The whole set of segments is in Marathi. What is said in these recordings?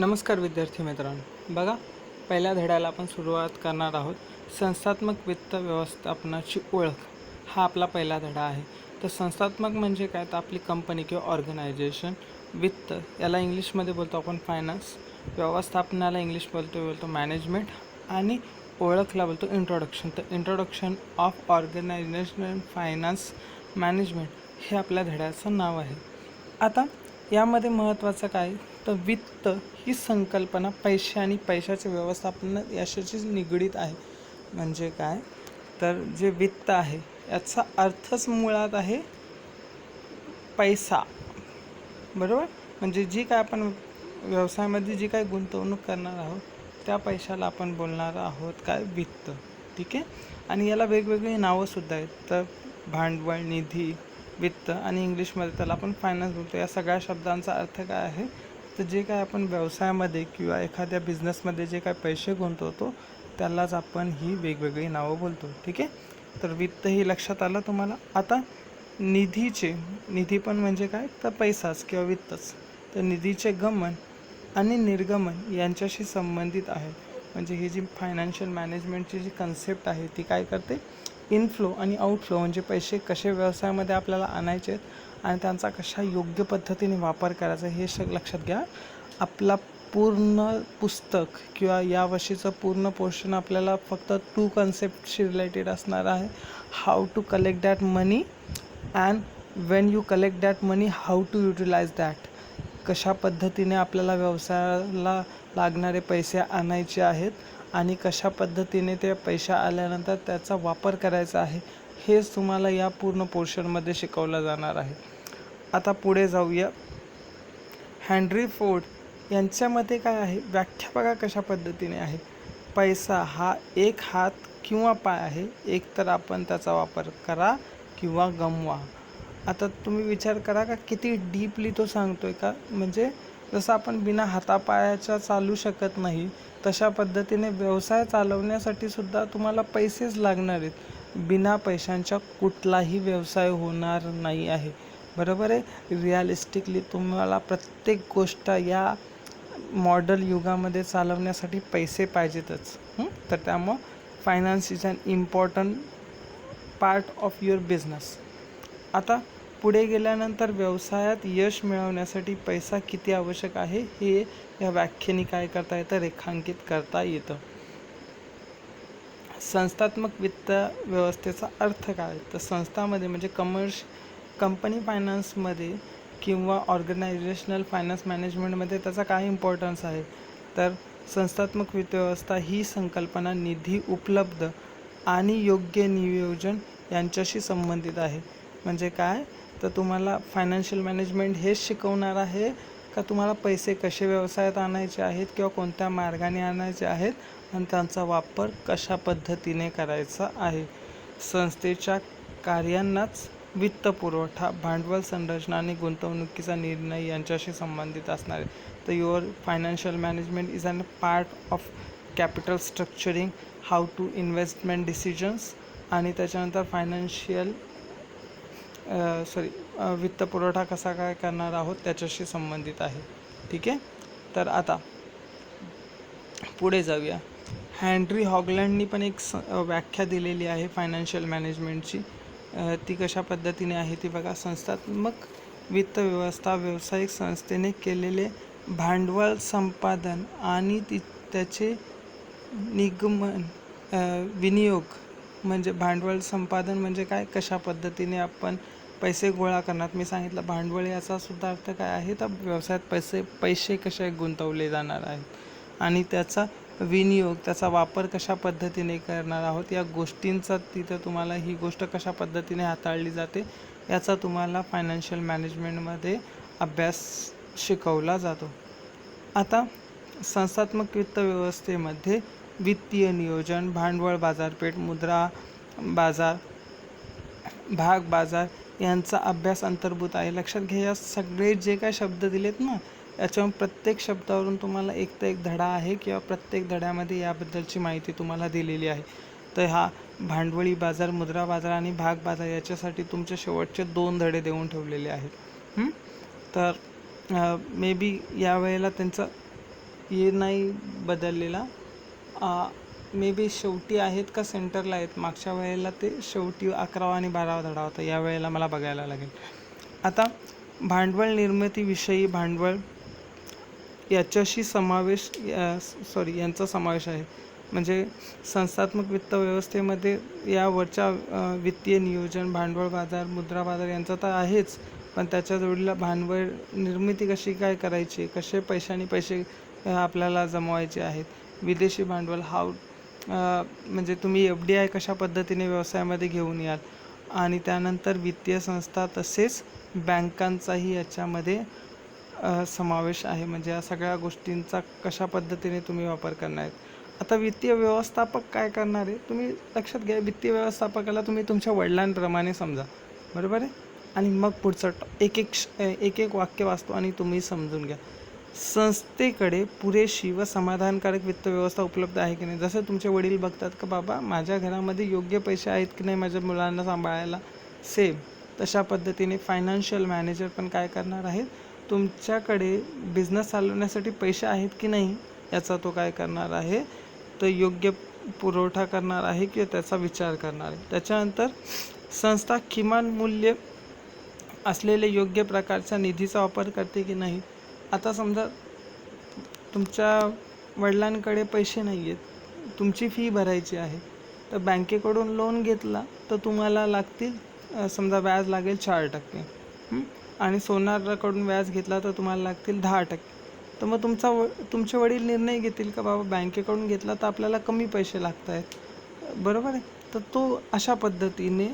नमस्कार विद्यार्थी मित्रांनो, बघा पहिल्या धड्याला आपण सुरुवात करणार आहोत. संस्थात्मक वित्त व्यवस्थापनाची ओळख हा आपला पहिला धडा आहे. तर संस्थात्मक म्हणजे काय, तर आपली कंपनी किंवा ऑर्गनायझेशन. वित्त याला इंग्लिशमध्ये बोलतो आपण फायनान्स, व्यवस्थापनाला इंग्लिश बोलतो मॅनेजमेंट, आणि ओळखला बोलतो इंट्रोडक्शन. तर introduction of organisational finance management हे आपल्या धड्याचं नाव आहे. आता यामध्ये महत्त्वाचं काय, तर वित्त ही संकल्पना पैसे आणि पैशाचे व्यवस्थापन याच्याशी निगडीत आहे. म्हणजे काय, तर जे वित्त आहे याचा अर्थच मुळात आहे पैसा, बरोबर. म्हणजे जी काय आपण व्यवसायामध्ये जी काय गुंतवणूक करणार आहोत त्या पैशाला आपण बोलणार आहोत काय, वित्त. ठीक आहे. आणि याला वेगवेगळी नावंसुद्धा आहेत. तर भांडवल, निधी, वित्त आणि इंग्लिशमध्ये त्याला आपण फायनान्स बोलतो. या सगळ्या शब्दांचा अर्थ काय आहे, तर जे काय आपण व्यवसायामध्ये किंवा एखाद्या बिझनेसमध्ये जे काय पैसे गुंतवतो त्यालाच आपण ही वेगवेगळी नावं बोलतो. ठीक आहे. तर वित्त ही लक्षात आलं तुम्हाला. आता निधी पण म्हणजे काय, तर पैसाच किंवा वित्तच. तर निधीचे गमन आणि निर्गमन यांच्याशी संबंधित आहे. म्हणजे ही जी फायनान्शियल मॅनेजमेंटची जी कन्सेप्ट आहे ती काय करते, इनफ्लो आणि आउटफ्लो म्हणजे पैसे कसे व्यवसायामध्ये आपल्याला आणायचे आहेत आणि त्यांचा कशा योग्य पद्धतीने वापर करायचा हे लक्षात घ्या. आपला पूर्ण पुस्तक किंवा यावर्षीचं पूर्ण पोर्शन आपल्याला फक्त 2 कन्सेप्टशी रिलेटेड असणार आहे. How to collect that money and when you collect that money how to utilise that. कशा पद्धतीने आपल्याला व्यवसायाला लागणारे पैसे आणायचे आहेत आणि कशा पद्धतीने ते पैसे आल्यानंतर त्याचा वापर करायचा आहे, हेच तुम्हाला या पूर्ण पोर्शनमध्ये शिकवलं जाणार आहे. आता पुढे जाऊया. हेनरी फोर्ड यांच्यामध्ये काय आहे, व्याख्या बघा कशा पद्धतीने आहे. पैसा हा एक हात किंवा पाय आहे, एक तर आपण त्याचा वापर करा किंवा गमवा. आता तुम्ही विचार करा का किती डीपली तो सांगतोय का. म्हणजे जसं आपण बिना हातापायाच्या चालू शकत नाही, तशा पद्धतीने व्यवसाय चालवण्यासाठी सुद्धा तुम्हाला पैसेच लागणार आहेत. बिना पैशांच्या कुठलाही व्यवसाय होणार नाही आहे, बरोबर आहे. रिअलिस्टिकली तुम्हाला प्रत्येक गोष्ट या मॉडर्न युगामध्ये चालवण्यासाठी पैसे पाहिजेतच. तर त्यामुळं finance is an important part of your business. आता पुढे गेल्यानंतर व्यवसायात यश मिळवण्यासाठी पैसा किती आवश्यक आहे हे या व्याख्येने काय करता येतं, रेखांकित करता येतं. संस्थात्मक वित्त व्यवस्थेचा अर्थ काय, तर संस्थामध्ये म्हणजे कंपनी फायनान्समध्ये किंवा ऑर्गनायझेशनल फायनान्स मॅनेजमेंटमध्ये त्याचा काय इम्पॉर्टन्स आहे, तर संस्थात्मक वित्त व्यवस्था ही संकल्पना निधी उपलब्ध आणि योग्य नियोजन यांच्याशी संबंधित आहे. म्हणजे काय, तर तुम्हाला फायनान्शियल मॅनेजमेंट हेच शिकवणार आहे का तुम्हाला पैसे कसे व्यवसायात आणायचे आहेत किंवा कोणत्या मार्गाने आणायचे आहेत आणि त्यांचा वापर कशा पद्धतीने करायचा आहे. संस्थेच्या कार्यांनाच वित्तपुरवठा, भांडवल संरचना आणि गुंतवणुकीचा निर्णय यांच्याशी संबंधित असणार आहे. तर your financial management is an part of capital structuring, how to investment decisions, आणि त्याच्यानंतर वित्तपुरवठा कसा काय करणार आहोत त्याच्याशी संबंधित आहे. ठीक आहे. तर आता पुढे जाऊया. हेनरी हॉगलँडनी पण एक व्याख्या दिलेली आहे फायनान्शियल मॅनेजमेंटची. ती कशा पद्धतीने आहे ती बघा. संस्थात्मक वित्त व्यवस्था व्यावसायिक संस्थेने केलेले भांडवल संपादन आणि त्याचे निगमन विनियोग. म्हणजे भांडवल संपादन म्हणजे काय, कशा पद्धतीने आपण पैसे गोळा करणार. मी सांगितलं भांडवल याचा सुद्धा अर्थ काय आहे, तर व्यवसायात पैसे कसे गुंतवले जाणार आहेत आणि त्याचा विनियोग, त्याचा वापर कशा पद्धतीने करणार आहोत, या गोष्टींचा तिथं तुम्हाला ही गोष्ट कशा पद्धतीने हाताळली जाते याचा तुम्हाला फायनान्शियल मॅनेजमेंटमध्ये अभ्यास शिकवला जातो. आता संस्थात्मक वित्त व्यवस्थेमध्ये वित्तीय नियोजन, भांडवल बाजारपेठ, मुद्रा बाजार, भाग बाजार यांचा अभ्यास अंतर्भूत आहे. लक्षात घ्या, या सगळे जे काय शब्द दिलेत ना, याच्यावर प्रत्येक शब्दावरून तुम्हाला एक तर एक धडा आहे किंवा प्रत्येक धड्यामध्ये याबद्दलची माहिती तुम्हाला दिलेली आहे. तर हा भांडवली बाजार, मुद्रा बाजार आणि भाग बाजार याच्यासाठी तुमचे शेवटचे 2 धडे देऊन ठेवलेले आहेत. तर मे बी यावेळेला त्यांचं हे नाही बदललेला. मे बी शेवटी आहेत का सेंटरला आहेत. मागच्या वेळेला ते शेवटी 11वा आणि 12वा धडा होता. या वेळेला मला बघायला लागेल. आता भांडवल निर्मितीविषयी भांडवल याच्याशी समावेश यांचा समावेश आहे. म्हणजे संस्थात्मक वित्त व्यवस्थेमध्ये यावरच्या वित्तीय नियोजन, भांडवल बाजार, मुद्रा बाजार यांचा तर आहेच, पण त्याच्या जोडीला भांडवल निर्मिती कशी काय करायची, कसे पैसे आपल्याला जमवायचे आहेत, विदेशी भांडवल म्हणजे तुम्ही FDI कशा पद्धतीने व्यवसायामध्ये घेऊन याल, आणि त्यानंतर वित्तीय संस्था तसेच बँकांचाही याच्यामध्ये समावेश आहे. म्हणजे या सगळ्या गोष्टींचा कशा पद्धतीने तुम्ही वापर करणार आहेत. आता वित्तीय व्यवस्थापक काय करणार आहे, तुम्ही लक्षात घ्या. वित्तीय व्यवस्थापकाला तुम्ही तुमच्या वडिलांप्रमाणे समजा, बरोबर आहे. आणि मग पुढचं एक वाक्य वाचतो आणि तुम्ही समजून घ्या. संस्थेकडे पुरेशी व समाधानकारक वित्त व्यवस्था उपलब्ध आहे की नाही. जसं तुमचे वडील बघतात का बाबा माझ्या घरामध्ये योग्य पैसे आहेत की नाही माझ्या मुलांना सांभाळायला, सेम तशा पद्धतीने फायनान्शियल मॅनेजर पण काय करणार आहेत, तुमच्याकडे बिझनेस चालवण्यासाठी पैसे आहेत की नाही याचा तो काय करणार आहे, तो योग्य पुरवठा करणार आहे की त्याचा विचार करणार आहे. त्याच्यानंतर संस्था किमान मूल्य असलेले योग्य प्रकारच्या निधीचा वापर करते की नाही. आता समजा तुमच्या वडिलांकडे पैसे नाही आहेत, तुमची फी भरायची आहे, तर बँकेकडून लोन घेतला तर तुम्हाला लागतील समजा व्याज लागेल 4%, आणि सोनाराकडून व्याज घेतला तर तुम्हाला लागतील 10%. तर मग तुमचे वडील निर्णय घेतील का बाबा बँकेकडून घेतला तर आपल्याला कमी पैसे लागत आहेत, बरोबर आहे. तर तो अशा पद्धतीने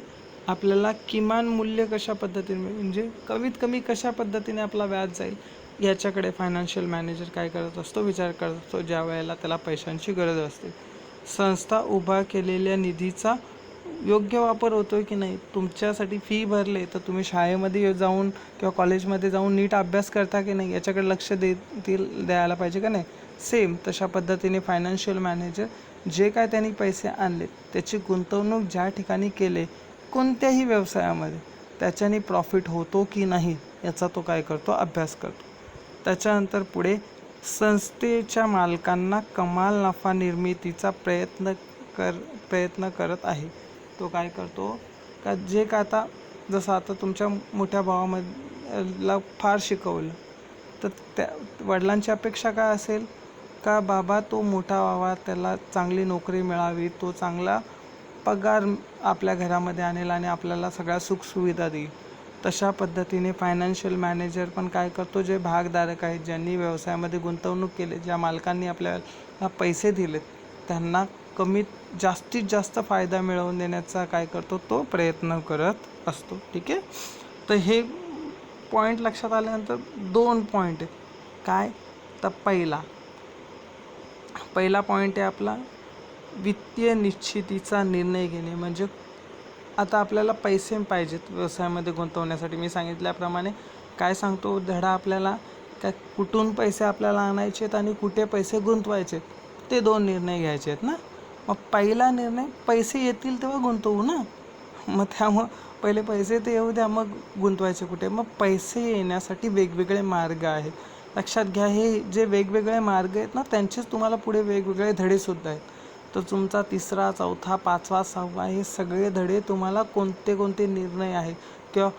आपल्याला किमान मूल्य कशा पद्धतीने म्हणजे कमीत कमी कशा पद्धतीने आपला व्याज जाईल याच्याकडे फायनान्शियल मॅनेजर काय करत असतो, विचार करत असतो ज्या वेळेला त्याला पैशांची गरज असते. संस्था उभा केलेल्या निधीचा योग्य वापर होतो की नाही. तुमच्यासाठी फी भरले तर तुम्ही शाळेमध्ये जाऊन किंवा कॉलेजमध्ये जाऊन नीट अभ्यास करता की नाही याच्याकडे लक्ष द्यायला पाहिजे का नाही. सेम तशा पद्धतीने फायनान्शियल मॅनेजर जे काय त्यांनी पैसे आणले त्याची गुंतवणूक ज्या ठिकाणी केले कोणत्याही व्यवसायामध्ये त्याच्याने प्रॉफिट होतो की नाही याचा तो काय करतो, अभ्यास करतो. त्याच्यानंतर पुढे संस्थेच्या मालकांना कमाल नफा निर्मितीचा प्रयत्न करत आहे. तो काय करतो का जे का जसं आता तुमच्या मोठ्या भावाला फार शिकवलं तर त्या वडिलांची अपेक्षा काय असेल का बाबा तो मोठा व्हावा, त्याला चांगली नोकरी मिळावी, तो चांगला पगार आपल्या घरामध्ये आणेल आणि आपल्याला सगळ्या सुखसुविधा देईल. तशा पद्धतीने फायनान्शियल मॅनेजर पण काय करतो, जे भागधारक आहेत, ज्यांनी व्यवसायामध्ये गुंतवणूक केली, ज्या मालकांनी आपल्याला पैसे दिलेत त्यांना जास्तीत जास्त फायदा मिळवून देण्याचा काय करतो, तो प्रयत्न करत असतो. ठीक आहे. तर हे पॉईंट लक्षात आल्यानंतर 2 पॉईंट आहेत. काय तर पहिला पॉईंट आहे आपला वित्तीय निश्चितीचा निर्णय घेणे. म्हणजे आता आपल्याला पैसे पाहिजेत व्यवसायामध्ये गुंतवण्यासाठी. मी सांगितल्याप्रमाणे काय सांगतो धडा आपल्याला, काय कुठून पैसे आपल्याला आणायचे आहेत आणि कुठे पैसे गुंतवायचे ते 2 निर्णय घ्यायचे आहेत ना. मग पहिला निर्णय पैसे येतील तेव्हा गुंतवू ना. मग त्यामुळं पहिले पैसे तर येऊ द्या, मग गुंतवायचे कुठे. मग पैसे येण्यासाठी वेगवेगळे मार्ग आहेत. लक्षात घ्या, हे जे वेगवेगळे मार्ग आहेत ना त्यांचेच तुम्हाला पुढे वेगवेगळे धडेसुद्धा आहेत. तर तुमचा 3रा, 4था, 5वा, 6वा हे सगळे धडे तुम्हाला कोणते निर्णय आहेत किंवा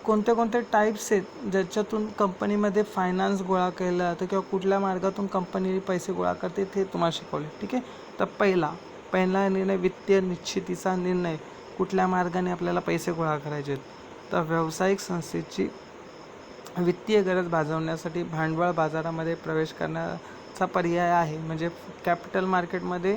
कोणते टाईप्स आहेत ज्याच्यातून कंपनीमध्ये फायनान्स गोळा केला जातं किंवा कुठल्या मार्गातून कंपनी पैसे गोळा करते ते तुम्हाला शिकवले. ठीक आहे. तर पहिला निर्णय वित्तीय निश्चितीचा निर्णय, कुठल्या मार्गाने आपल्याला पैसे गोळा करायचे आहेत. तर व्यावसायिक संस्थेची वित्तीय गरज भागवण्यासाठी भांडवल बाजारामध्ये प्रवेश करण्याचा पर्याय आहे. म्हणजे कॅपिटल मार्केटमध्ये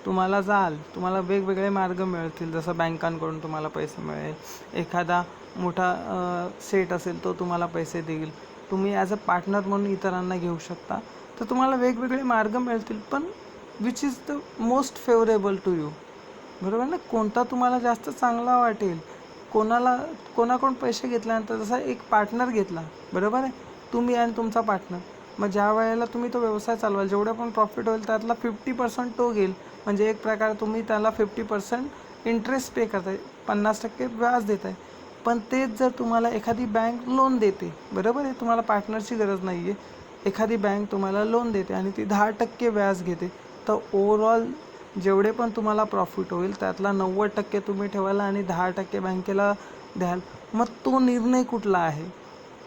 तुम्हाला वेगवेगळे मार्ग मिळतील. जसं बँकांकडून तुम्हाला पैसे मिळेल, एखादा मोठा सेट असेल तो तुम्हाला पैसे देईल, तुम्ही ॲज अ पार्टनर म्हणून इतरांना घेऊ शकता. तर तुम्हाला वेगवेगळे मार्ग मिळतील, पण which is the most favourable to you. बरोबर ना. कोणता तुम्हाला जास्त चांगला वाटेल. कोणाकडून पैसे घेतल्यानंतर जसा एक पार्टनर घेतला, बरोबर आहे, तुम्ही आणि तुमचा पार्टनर. मग ज्या वेळेला तुम्ही तो व्यवसाय चालवाल जेवढं पण प्रॉफिट होईल त्यातला 50% तो घेईल. म्हणजे एक प्रकारे तुम्ही त्याला 50% इंटरेस्ट पे करताय, 50% व्याज देत आहे. पण तेच जर तुम्हाला एखादी बँक लोन देते, बरोबर आहे, तुम्हाला पार्टनरची गरज नाही आहे, एखादी बँक तुम्हाला लोन देते आणि ती 10% व्याज घेते, तर ओव्हरऑल जेवढे पण तुम्हाला प्रॉफिट होईल त्यातला 90% तुम्ही ठेवाल आणि 10% बँकेला द्याल. मग तो निर्णय कुठला आहे,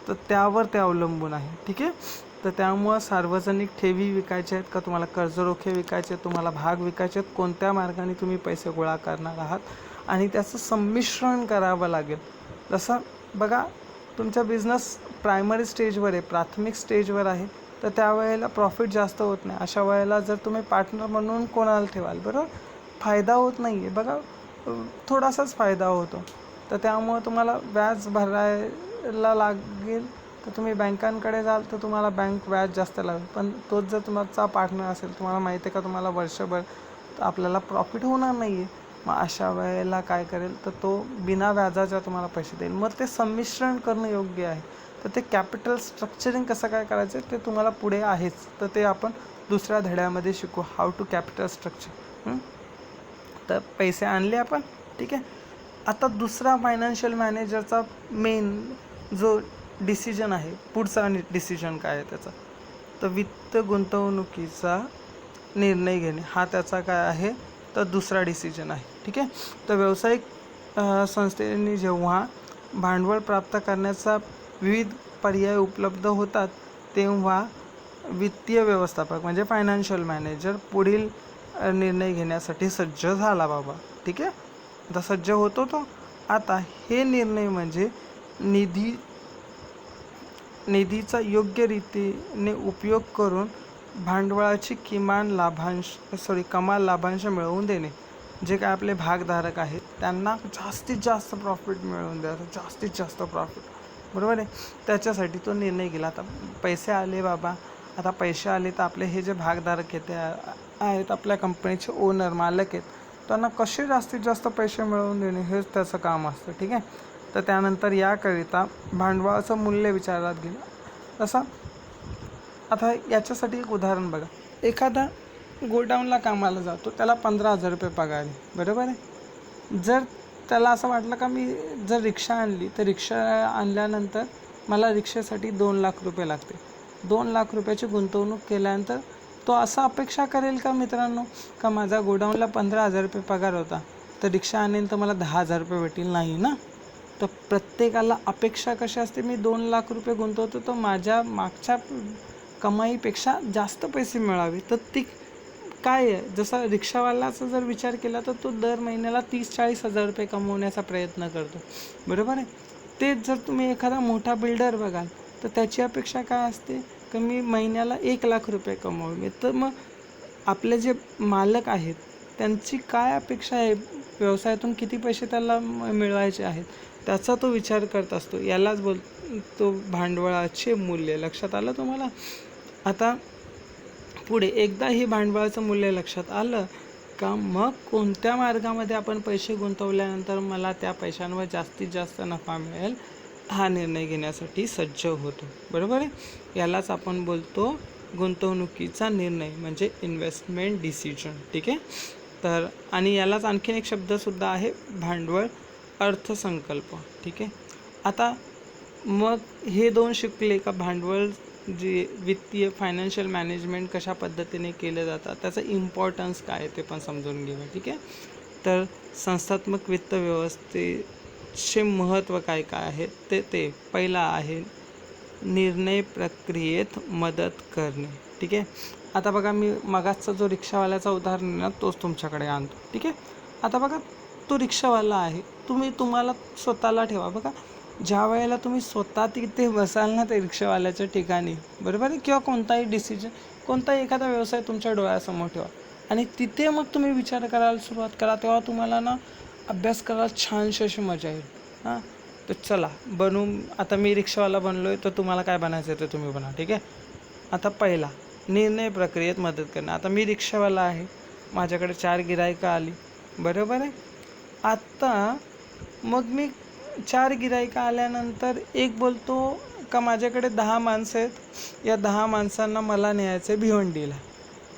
तर त्यावर ते अवलंबून आहे. ठीक आहे. तर त्यामुळं सार्वजनिक ठेवी विकायचे आहेत का, तुम्हाला कर्जरोखे विकायचे आहेत, तुम्हाला भाग विकायचे आहेत, कोणत्या मार्गाने तुम्ही पैसे गोळा करणार आहात आणि त्याचं संमिश्रण करावं लागेल. जसं बघा, तुमचा बिझनेस प्रायमरी स्टेजवर आहे, प्राथमिक स्टेजवर आहे, तर त्यावेळेला प्रॉफिट जास्त होत नाही. अशा वेळेला जर तुम्ही पार्टनर म्हणून कोणाला ठेवाल, बरोबर, फायदा होत नाही आहे. बघा, थोडासाच फायदा होतो. तर त्यामुळं तुम्हाला व्याज भरायला लागेल, तर तुम्ही बँकांकडे जाल तर तुम्हाला बँक व्याज जास्त लागेल. पण तोच जर तुमचा पार्टनर असेल, तुम्हाला माहिती आहे का तुम्हाला वर्षभर आपल्याला प्रॉफिट होणार नाही आहे, मग अशा वेळेला काय करेल, तर तो बिना व्याजाच्या तुम्हाला पैसे देईल. मग ते संमिश्रण करणं योग्य आहे. तर ते कॅपिटल स्ट्रक्चरिंग कसं काय करायचं ते तुम्हाला पुढे आहेच, तर ते आपण दुसऱ्या धड्यामध्ये शिकू, हाऊ टू कॅपिटल स्ट्रक्चर. तर पैसे आणले आपण, ठीक आहे. आता दुसरा फायनान्शियल मॅनेजरचा मेन जो डिसिजन आहे, पुढचा डिसिजन काय आहे त्याचा, तर वित्त गुंतवणुकीचा निर्णय घेणे हा त्याचा काय आहे, तर दुसरा डिसिजन आहे. ठीक आहे. तर व्यावसायिक संस्थेने जेव्हा भांडवल प्राप्त करण्याचा विविध पर्याय उपलब्ध होतात, तेव्हा वित्तीय व्यवस्थापक म्हणजे फायनान्शियल मॅनेजर पुढील निर्णय घेण्यासाठी सज्ज झाला बाबा. ठीक आहे. आता सज्ज होतो तो. आता हे निर्णय म्हणजे निधीचा योग्य रीतीने उपयोग करून भांडवलाची कमाल लाभांश मिळवून देणे. जे काय आपले भागधारक आहेत त्यांना जास्तीत जास्त प्रॉफिट मिळवून द्यायचं, जास्तीत जास्त प्रॉफिट, बरोबर आहे. त्याच्यासाठी तो निर्णय केला. आता पैसे आले बाबा, आता पैसे आले तर आपले हे जे भागधारक आहेत आपल्या कंपनीचे ओनर, मालक आहेत, त्यांना कसे जास्तीत जास्त पैसे मिळवून देणे हेच त्याचं काम असतं. ठीक आहे. तर त्यानंतर याकरिता भांडवलाचं मूल्य विचारात गेलं. तसं आता याच्यासाठी एक उदाहरण बघा, एखादा गोडाऊनला कामाला जातो, त्याला 15,000 रुपये पगार आहे, बरोबर आहे. जर त्याला असं वाटलं का मी जर रिक्षा आणली, तर रिक्षा आणल्यानंतर मला रिक्षेसाठी 2 लाख रुपये लागते, 2 लाख रुपयाची गुंतवणूक केल्यानंतर तो असं अपेक्षा करेल का मित्रांनो, का माझा गोडाऊनला 15,000 रुपये पगार होता, तर रिक्षा आणेल तर मला 10,000 रुपये भेटेल? नाही ना. तर प्रत्येकाला अपेक्षा कशी असते, मी 2 लाख रुपये गुंतवतो तर माझ्या मागच्या कमाईपेक्षा जास्त पैसे मिळावे. तर ती काय आहे, जसा रिक्षावाल्याचा जर विचार केला तर तो दर महिन्याला 30-40 हजार रुपये कमवण्याचा प्रयत्न करतो, बरोबर आहे. तेच जर तुम्ही एखादा मोठा बिल्डर बघाल तर त्याची अपेक्षा काय असते, की मी महिन्याला 1 लाख रुपये कमवावे. तर मग आपले जे मालक आहेत त्यांची काय अपेक्षा आहे, व्यवसायातून किती पैसे त्याला मिळवायचे आहेत त्याचा तो विचार करत असतो. यालाच बोलतो भांडवलाचे मूल्य. लक्षात आलं तुम्हाला. आता पुढे एकदा हे भांडवलाचं मूल्य लक्षात आलं का, मग कोणत्या मार्गामध्ये आपण पैसे गुंतवल्यानंतर मला त्या पैशांवर जास्तीत जास्त नफा मिळेल हा निर्णय घेण्यासाठी सज्ज होतो, बरोबर आहे. यालाच आपण बोलतो गुंतवणुकीचा निर्णय म्हणजे इन्व्हेस्टमेंट डिसिजन. ठीक आहे. तर आणि यालाच आणखीन एक शब्दसुद्धा आहे, भांडवल अर्थसंकल्प. ठीक आहे. आता मग हे 2 शिकले का, भांडवल जे वित्तीय फायनान्शियल मॅनेजमेंट कशा पद्धतीने केलं जातं, त्याचं इम्पॉर्टन्स काय आहे ते पण समजून घेऊया. ठीक आहे. तर संस्थात्मक वित्त व्यवस्थेचे महत्त्व काय काय आहे ते पहिला आहे निर्णय प्रक्रियेत मदत करणे. ठीक आहे. आता बघा, मी मगाचा जो रिक्षावाल्याचा उदाहरण आहे ना तोच तुमच्याकडे आणतो. ठीक आहे. आता बघा, तो रिक्षावाला आहे, तुम्हाला स्वतःला ठेवा. बघा, ज्या वेळेला तुम्ही स्वतः तिथे बसाल ना ते रिक्षावाल्याच्या ठिकाणी, बरोबर आहे, किंवा कोणताही डिसिजन, कोणताही एखादा व्यवसाय तुमच्या डोळ्यासमोर ठेवा आणि तिथे मग तुम्ही विचार करायला सुरुवात करा, तेव्हा तुम्हाला ना अभ्यास करायला छानशी अशी मजा येईल. हां, तर चला आता मी रिक्षावाला बनलो आहे, तर तुम्हाला काय बनायचं आहे ते तुम्ही बना. ठीक आहे. आता पहिला निर्णय प्रक्रियेत मदत करणं. आता मी रिक्षावाला आहे, माझ्याकडे 4 गिरायकं आली, बरोबर आहे. आता मग मी 4 गिरायकं आल्यानंतर एक बोलतो का माझ्याकडे 10 माणसं आहेत, या 10 माणसांना मला न्यायचं आहे भिवंडीला,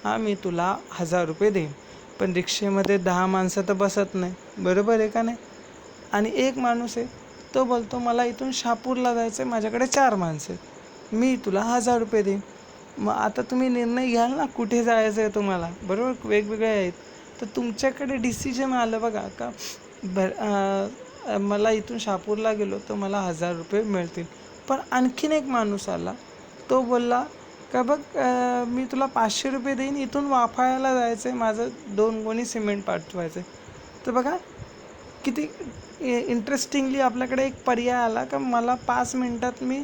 हां मी तुला 1000 रुपये देईन. पण रिक्षेमध्ये 10 माणसं तर बसत नाही, बरोबर आहे का नाही. आणि एक माणूस आहे, तो बोलतो मला इथून शहापूरला जायचं आहे, माझ्याकडे 4 माणसं आहेत, मी तुला 1000 रुपये देईन. मग आता तुम्ही निर्णय घ्याल ना कुठे जायचं आहे तुम्हाला, बरोबर, वेगवेगळे आहेत. तर तुमच्याकडे डिसिजन आलं बघा का मला इथून शहापूरला गेलो तर मला 1000 रुपये मिळतील. पण आणखीन एक माणूस आला, तो बोलला का बघ मी तुला 500 रुपये देईन, इथून वाफाळ्याला जायचं आहे, माझं 2 गोणी सिमेंट पाठवायचं आहे. तर बघा किती इंटरेस्टिंगली आपल्याकडे एक पर्याय आला का मला 5 मिनटात मी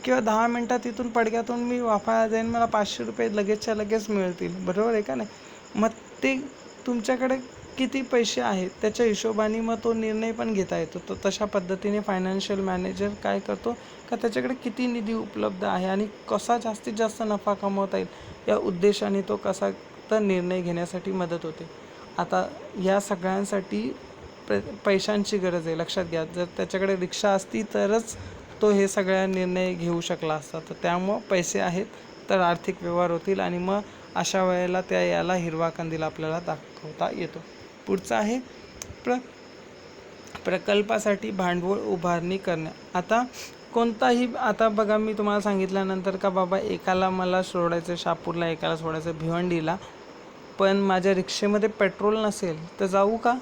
किंवा 10 मिनटात इथून पडक्यातून मी वाफाळ्याला जाईन, मला 500 रुपये लगेचच्या लगेच मिळतील, बरोबर आहे का नाही. मग ते तुमच्याकडे किती पैसे आहेत त्याच्या हिशोबाने मग तो निर्णय पण घेता येतो. तर तशा पद्धतीने फायनान्शियल मॅनेजर काय करतो का त्याच्याकडे किती निधी उपलब्ध आहे आणि कसा जास्तीत जास्त नफा कमवता येईल या उद्देशाने तो कसा तर निर्णय घेण्यासाठी मदत होते. आता या सगळ्यांसाठी पैशांची गरज आहे, लक्षात घ्या. जर त्याच्याकडे रिक्षा असती तरच तो हे सगळ्या निर्णय घेऊ शकला असता. तर त्यामुळं पैसे आहेत तर आर्थिक व्यवहार होतील आणि मग अशा वेळेला याला हिरवा कंदील आपल्याला दाखवता येतो. पुढचं आहे प्रकल्पासाठी भांडवल उभारणी करणे. आता कोणताही, आता बघा मी तुम्हाला सांगितल्यानंतर का बाबा एकाला मला सोडायचं शहापूरला, एकाला सोडायचं भिवंडीला, पण माझ्या रिक्षेमध्ये पेट्रोल नसेल तर जाऊ का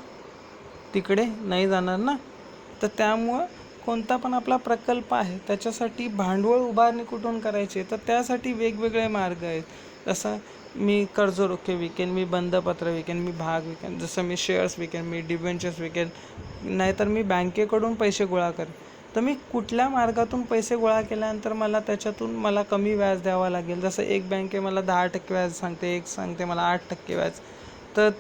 तिकडे? नाही जाणार ना. तर त्यामुळं कोणता पण आपला प्रकल्प आहे त्याच्यासाठी भांडवल उभारणी कुठून करायची, तर त्यासाठी वेगवेगळे मार्ग आहेत. जसं मी कर्ज रोखे विकेन, मी बंधपत्र विकेन, मी भाग विकेन, जसं मी शेअर्स विकेन, मी डिबेंचर्स विकेन, नाहीतर मी बँकेकडून पैसे गोळा करेन. तर मी कुठल्या मार्गातून पैसे गोळा केल्यानंतर मला त्याच्यातून मला कमी व्याज द्यावा लागेल. जसं एक बँके मला 10% व्याज सांगते, एक सांगते मला 8% व्याज. तर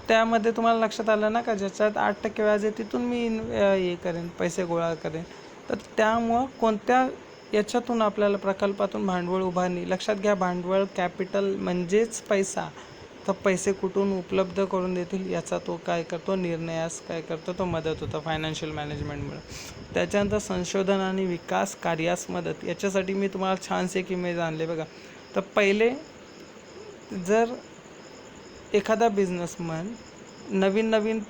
त्यामध्ये तुम्हाला लक्षात आलं ना का ज्याच्यात 8% व्याज आहे तिथून मी हे करेन, पैसे गोळा करेन. तर त्यामुळं कोणत्या याच्यातून आपल्याला प्रकल्पातून भांडवल उभारणी, लक्षात घ्या भांडवल कॅपिटल म्हणजेच पैसा. तर पैसे कुठून उपलब्ध करून देतील याचा तो काय करतो, निर्णयास काय करतो, तो मदत होतो फायनान्शियल मॅनेजमेंटमुळे. त्याच्यानंतर संशोधन आणि विकास कार्यास मदत. याच्यासाठी मी तुम्हाला छानसे एक इमेज आणले बघा. तर पहिले जर एखादा बिझनेसमन नवीन नवीन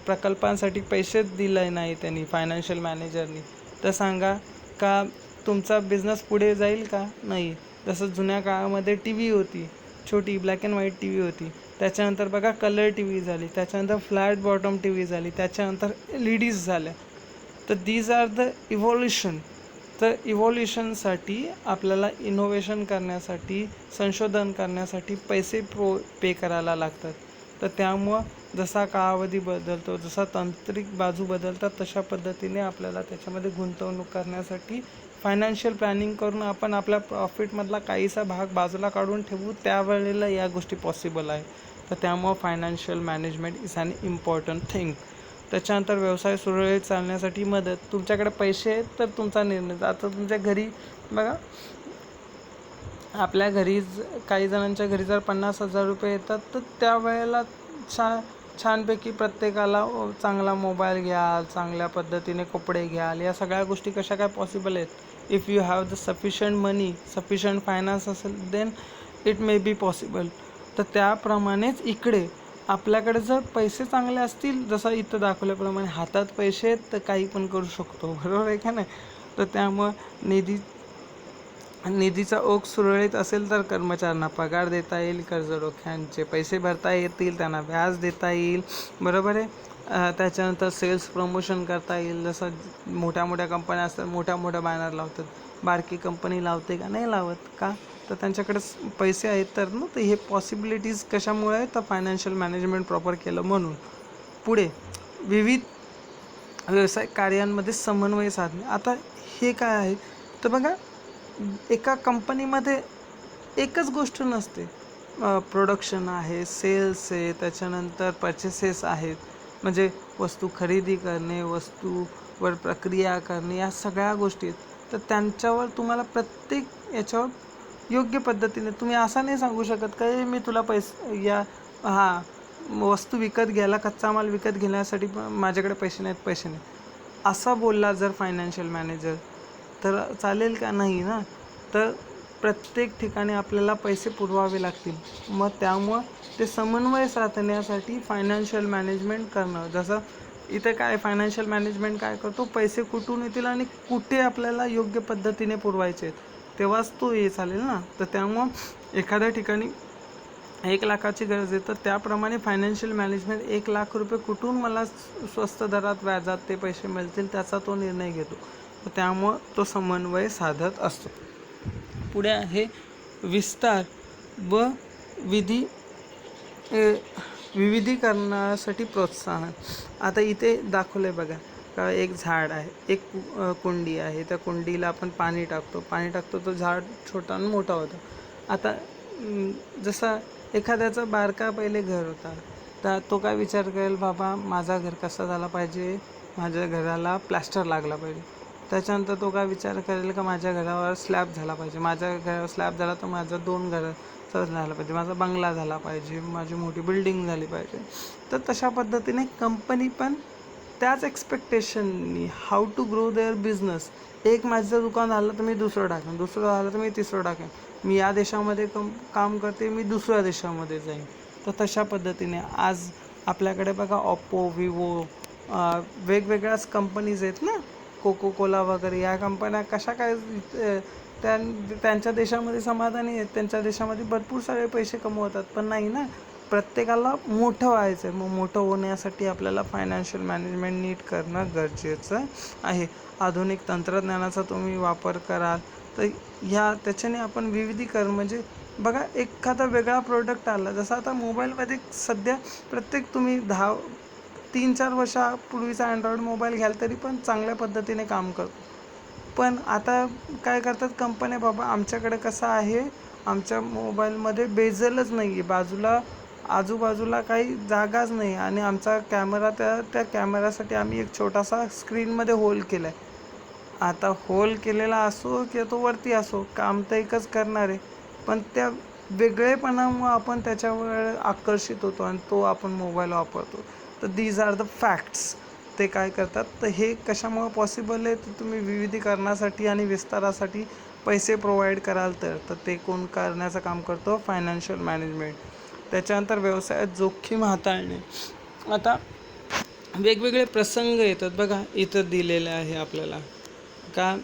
प्रकल्पांसाठी पैसेच दिले नाही त्यांनी फायनान्शियल मॅनेजरनी, तर सांगा का तुमचा बिझनेस पुढे जाईल का? नाही. जसं जुन्या काळामध्ये टी व्ही होती, छोटी black and white T V होती, त्याच्यानंतर बघा कलर टी व्ही झाली, त्याच्यानंतर फ्लॅट बॉटम टी व्ही झाली, त्याच्यानंतर LEDs झाल्या. तर दीज आर द इव्हॉल्युशन. तर इव्हॉल्युशनसाठी आपल्याला इनोव्हेशन करण्यासाठी, संशोधन करण्यासाठी पैसे पे करायला लागतात. तर त्यामुळं जसा कालावधी बदलतो, जसा तांत्रिक बाजू बदलतात, तशा पद्धतीने आपल्याला त्याच्यामध्ये गुंतवणूक करण्यासाठी फायनान्शियल प्लॅनिंग करून आपण आपल्या प्रॉफिटमधला काहीसा भाग बाजूला काढून ठेवू, त्यावेळेला या गोष्टी पॉसिबल आहे. तर त्यामुळं financial management is an important thing. त्याच्यानंतर व्यवसाय सुरळीत चालण्यासाठी मदत. तुमच्याकडे पैसे आहेत तर तुमचा निर्णय. आता तुमच्या घरी बघा, आपल्या घरी काही जणांच्या घरी जर 50,000 रुपये येतात तर त्यावेळेला छानपैकी प्रत्येकाला चांगला मोबाईल घ्याल, चांगल्या पद्धतीने कपडे घ्याल, या सगळ्या गोष्टी कशा काय पॉसिबल आहेत. If you have the sufficient money, sufficient finance असेल then it may be possible. तर त्याप्रमाणेच इकडे आपल्याकडे जर पैसे चांगले असतील, जसं इथं दाखवल्याप्रमाणे हातात पैसे आहेत तर काही पण करू शकतो, बरोबर आहे का नाही. तर त्यामुळं निधीचा ओघ सुरळीत असेल तर कर्मचाऱ्यांना पगार देता येईल, कर्ज रोख्यांचे पैसे भरता येतील, त्यांना व्याज देता येईल, बरोबर आहे. त्याच्यानंतर सेल्स प्रमोशन करता येईल. जसं मोठ्या मोठ्या कंपन्या असतात, मोठ्या मोठ्या बॅनर लावतात, बारकी कंपनी लावते का? नाही लावत का? तर त्यांच्याकडे पैसे आहेत तर ना. तर हे पॉसिबिलिटीज कशामुळे आहे, तर फायनान्शियल मॅनेजमेंट प्रॉपर केलं म्हणून. पुढे विविध व्यवसाय कार्यांमध्ये समन्वय साधणे. आता हे काय आहे तर बघा, एका कंपनीमध्ये एकच गोष्ट नसते. प्रोडक्शन आहे, सेल्स आहे, त्याच्यानंतर परचेसेस आहेत, म्हणजे वस्तू खरेदी करणे, वस्तूवर प्रक्रिया करणे, या सगळ्या गोष्टी आहेत. तर त्यांच्यावर तुम्हाला प्रत्येक याच्यावर योग्य पद्धतीने तुम्ही असं नाही सांगू शकत का मी तुला पैसे या वस्तू विकत घ्यायला, कच्चा माल विकत घेण्यासाठी माझ्याकडे पैसे नाही असा बोलला जर फायनान्शियल मॅनेजर तर चालेल का? नाही ना. तर प्रत्येक ठिकाणी आपल्याला पैसे पुरवावे लागतील. मग त्यामुळं ते समन्वय साधण्यासाठी फायनान्शियल मॅनेजमेंट करणं. जसं इथे काय फायनान्शियल मॅनेजमेंट काय करतो, पैसे कुठून येतील आणि कुठे आपल्याला योग्य पद्धतीने पुरवायचे आहेत तेव्हाच तो हे चालेल ना. तर त्यामुळं एखाद्या ठिकाणी 1,00,000ची गरज आहे, तर त्याप्रमाणे फायनान्शियल मॅनेजमेंट 1,00,000 रुपये कुठून मला स्वस्त दरात व्याजात ते पैसे मिळतील त्याचा तो निर्णय घेतो. तर त्यामुळं तो समन्वय साधत असतो. पुढे आहे विस्तार व विधी विविधीकरणासाठी प्रोत्साहन. आता इथे दाखवलं बघा का एक झाड आहे, एक कुंडी आहे. त्या कुंडीला आपण पाणी टाकतो तो झाड छोटा आणि मोठा होतो. आता जसा एखाद्याचा बारका पहिले घर होता, तर तो काय विचार करेल, बाबा माझा घर कसा झाला पाहिजे, माझ्या घराला प्लॅस्टर लागला पाहिजे. त्याच्यानंतर तो काय विचार करेल का माझ्या घरावर स्लॅब झाला पाहिजे, माझ्या घरावर स्लॅब झाला तर माझं 2 घराचं झालं पाहिजे, माझा बंगला झाला पाहिजे, माझी मोठी बिल्डिंग झाली पाहिजे. तर तशा पद्धतीने कंपनी पण त्याच एक्सपेक्टेशननी how to grow their business. एक माझं दुकान झालं तर मी दुसरं टाकेन, दुसरं झालं तर मी तिसरं टाकेन, मी या देशामध्ये काम करते, मी दुसऱ्या देशामध्ये जाईन. तर तशा पद्धतीने आज आपल्याकडे बघा ओप्पो, विवो, वेगवेगळ्याच कंपनीज आहेत ना, कोको कोला वगैरे. या कंपन्या कशा काय त्यांच्या देशामध्ये समाधानी आहेत, त्यांच्या देशामध्ये भरपूर सारे पैसे कमवतात. पण नाही ना, प्रत्येकाला मोठं व्हायचं आहे. मग मोठं होण्यासाठी आपल्याला फायनान्शियल मॅनेजमेंट नीट करणं गरजेचं आहे. आधुनिक तंत्रज्ञानाचा तुम्ही वापर कराल तर त्याच्याने आपण विविधीकरण म्हणजे बघा एखादा वेगळा प्रोडक्ट आला. जसं आता मोबाईलमध्ये सध्या प्रत्येक तुम्ही 3-4 वर्षापूर्वीचा अँड्रॉइड मोबाईल घ्याल तरी पण चांगल्या पद्धतीने काम करतो. पण आता काय करतात कंपन्या, बाबा आमच्याकडे कसं आहे, आमच्या मोबाईलमध्ये बेझलच नाही आहे, आजूबाजूला काही जागाच नाही आणि आमचा कॅमेरा त्या कॅमेरासाठी आम्ही एक छोटासा स्क्रीनमध्ये होल केला आहे. आता होल केलेला असो किंवा तो वरती असो, काम तर एकच करणार आहे. पण त्या वेगळेपणामुळं आपण त्याच्यावर आकर्षित होतो आणि तो आपण मोबाईल वापरतो. तर दीज आर द फॅक्ट्स. ते काय करतात, तर हे कशामुळं पॉसिबल आहे, तर तुम्ही विविधीकरणासाठी आणि विस्तारासाठी पैसे प्रोव्हाइड कराल तर ते कोण करण्याचं काम करतो, फायनान्शियल मॅनेजमेंट. त्याच्यानंतर व्यवसायात जोखीम हाताळणे. आता वेगवेगळे प्रसंग येतात बघा, इथं दिलेले आहे आपल्याला का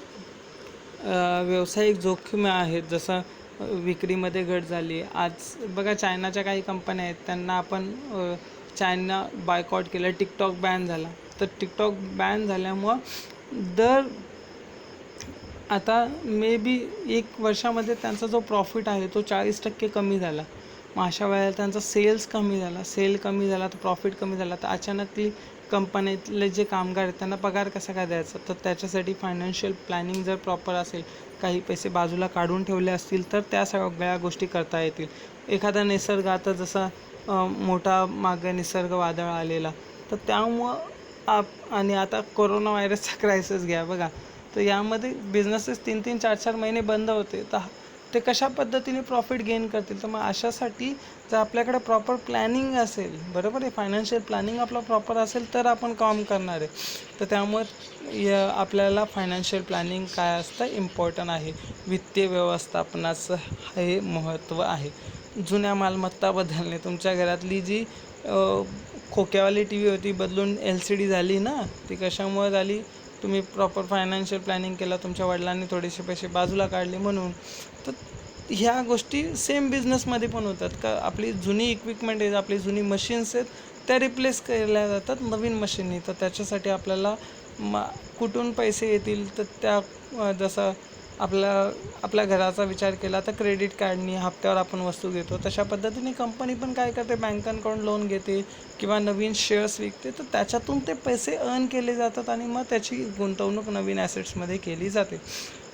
व्यावसायिक जोखीम आहेत. जसं विक्रीमध्ये घट झाली. आज बघा चायनाच्या काही कंपन्या आहेत, त्यांना आपण चायना बायकॉट केलं, टिकटॉक बॅन झाला. तर टिकटॉक बॅन झाल्यामुळं आता मे बी 1 वर्षामध्ये त्यांचा जो प्रॉफिट आहे तो 40% कमी झाला. मग अशा वेळेला त्यांचा सेल कमी झाला तर प्रॉफिट कमी झाला. तर अचानकली कंपनीतले जे कामगार आहेत त्यांना पगार कसा काय द्यायचा. तर त्याच्यासाठी फायनान्शियल प्लॅनिंग जर प्रॉपर असेल, काही पैसे बाजूला काढून ठेवले असतील तर त्या सगळ्या गोष्टी करता येतील. एखादा निसर्ग आता जसा मोठा मागे निसर्ग वादळ आलेला, तर त्यामुळं आणि आता कोरोना व्हायरसचा क्रायसिस घ्या बघा. तर यामध्ये बिझनेसेस 3-3, 4-4 महिने बंद होते. तर ते कशा पद्धतीने प्रॉफिट गेन करतील. तर मग अशासाठी जर आपल्याकडे प्रॉपर प्लॅनिंग असेल, बरोबर आहे, फायनान्शियल प्लॅनिंग आपलं प्रॉपर असेल तर आपण काम करणार आहे. तर त्यामुळे आपल्याला फायनान्शियल प्लॅनिंग काय असतं इम्पॉर्टंट आहे. वित्तीय व्यवस्थापनाचं हे महत्त्व आहे. जुन्या मालमत्ता बदलणे. तुमच्या घरातली जी खोक्यावाली TV होती बदलून LCD झाली ना, ती कशामुळे झाली, तुम्ही प्रॉपर फायनान्शियल प्लॅनिंग केला, तुमच्या वडिलांनी थोडेसे पैसे बाजूला काढले म्हणून. तर ह्या गोष्टी सेम बिझनेसमध्ये पण होतात का आपली जुनी इक्विपमेंट आहेत, आपली जुनी मशीन्स आहेत, त्या रिप्लेस केल्या जातात नवीन मशीननी. तर त्याच्यासाठी आपल्याला कुठून पैसे येतील, तर त्या जसं आपल्या घराचा विचार केला तर क्रेडिट कार्डनी हप्त्यावर आपण वस्तू घेतो. तशा पद्धतीने कंपनी पण काय करते, बँकांकडून लोन घेते किंवा नवीन शेअर्स विकते. तर त्याच्यातून ते पैसे अर्न केले जातात आणि मग त्याची गुंतवणूक नवीन ॲसेट्समध्ये केली जाते.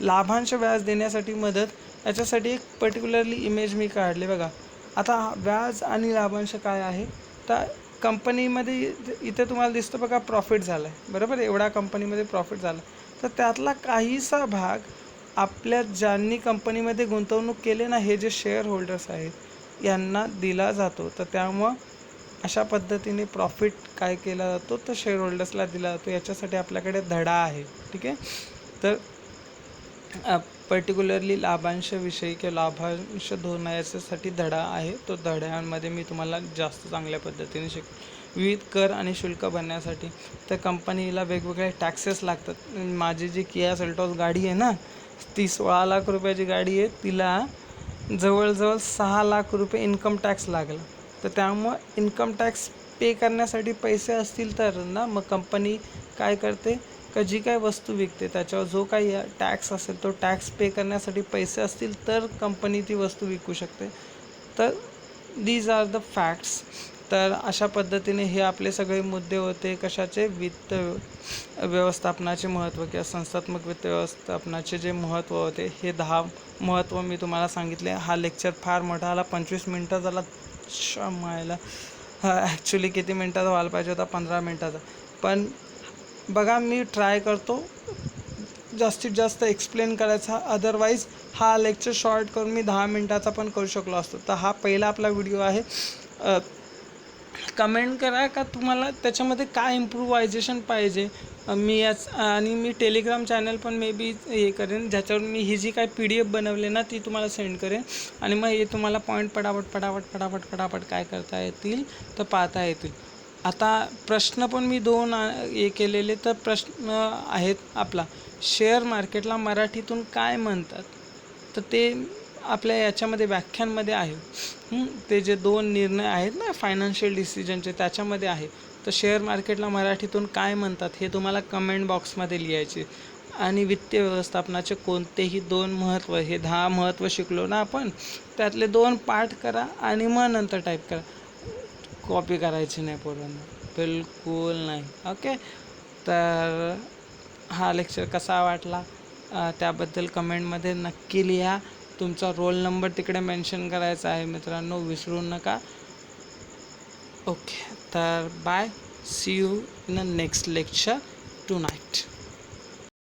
लाभांश व्याज देण्यासाठी मदत. याच्यासाठी एक पर्टिक्युलरली इमेज मी काढली बघा. आता व्याज आणि लाभांश काय आहे, तर कंपनीमध्ये इथे तुम्हाला दिसतं बघा प्रॉफिट झाला आहे, बरोबर, एवढा कंपनीमध्ये प्रॉफिट झाला. तर त्यातला काहीसा भाग आपल्या ज्यांनी कंपनीमध्ये गुंतवणूक केली ना, हे जे शेअर होल्डर्स आहेत यांना दिला जातो. तर त्यामुळं अशा पद्धतीने प्रॉफिट काय केला जातो, तर शेअर होल्डर्सला दिला जातो. याच्यासाठी आपल्याकडे धडा आहे, ठीक आहे. तर पर्टिक्युलरली लाभांशविषयी किंवा लाभांश धोरण याच्यासाठी धडा आहे. तो धड्यांमध्ये मी तुम्हाला जास्त चांगल्या पद्धतीने विविध कर आणि शुल्क भरण्यासाठी. तर कंपनीला वेगवेगळे टॅक्सेस लागतात. माझी जी किया सेल्टॉस गाडी आहे ना, ती 16 लाख रुपयाची गाडी आहे, तिला जवळजवळ 6 लाख रुपये इन्कम टॅक्स लागला. तर त्यामुळं इन्कम टॅक्स पे करण्यासाठी पैसे असतील तर ना, मग कंपनी काय करते का जी काय वस्तू विकते त्याच्यावर जो काही टॅक्स असेल तो टॅक्स पे करण्यासाठी पैसे असतील तर कंपनी ती वस्तू विकू शकते. तर दीज आर द फॅक्ट्स. तर अशा पद्धतीने हे आपले सगळे मुद्दे होते कशाचे, वित्त व्यवस्थापनाचे महत्त्व किंवा संस्थात्मक वित्त व्यवस्थापनाचे जे महत्त्व होते, हे 10 महत्त्व मी तुम्हाला सांगितले. हा लेक्चर फार मोठा आला, 25 मिनटं झाला. शमायला ॲक्च्युली किती मिनटाचा व्हायला पाहिजे होता, 15 मिनटाचा. पण बघा मी ट्राय करतो जास्तीत जास्त एक्सप्लेन करायचा, अदरवाईज हा लेक्चर शॉर्ट करून मी 10 मिनटाचा पण करू शकलो असतो. तर हा पहिला आपला व्हिडिओ आहे. कमेंट करा का तुम्हाला त्याच्यामध्ये काय इम्प्रूव्हायझेशन पाहिजे. मी टेलिग्राम चॅनल पण मे बी हे करेन, ज्याच्यावर मी ही जी काय PDF बनवले ना ती तुम्हाला सेंड करेन. आणि मग हे तुम्हाला पॉईंट पटापट काय करता येतील तर पाहता येतील. आता प्रश्न पण मी 2 हे केलेले. तर प्रश्न आहेत आपला, शेअर मार्केटला मराठीतून काय म्हणतात. तर ते आपल्या याच्यामध्ये व्याख्यांमध्ये आहे. ते जे 2 निर्णय आहेत ना फायनान्शियल डिसिजनचे त्याच्यामध्ये आहे. तर शेअर मार्केटला मराठीतून काय म्हणतात हे तुम्हाला कमेंट बॉक्समध्ये लिहायचे. आणि वित्तीय व्यवस्थापनाचे कोणतेही 2 महत्त्व, हे 10 महत्त्व शिकलो ना आपण, त्यातले 2 पाठ करा आणि मग नंतर टाईप करा. कॉपी करायची नाही पोरांना, बिलकुल नाही. ओके. तर हा लेक्चर कसा वाटला त्याबद्दल कमेंटमध्ये नक्की लिहा. तुमचा रोल नंबर तिकडे मेन्शन करायचा आहे मित्रांनो, विसरू नका. ओके, तर bye, see you in the next lecture टुनाईट.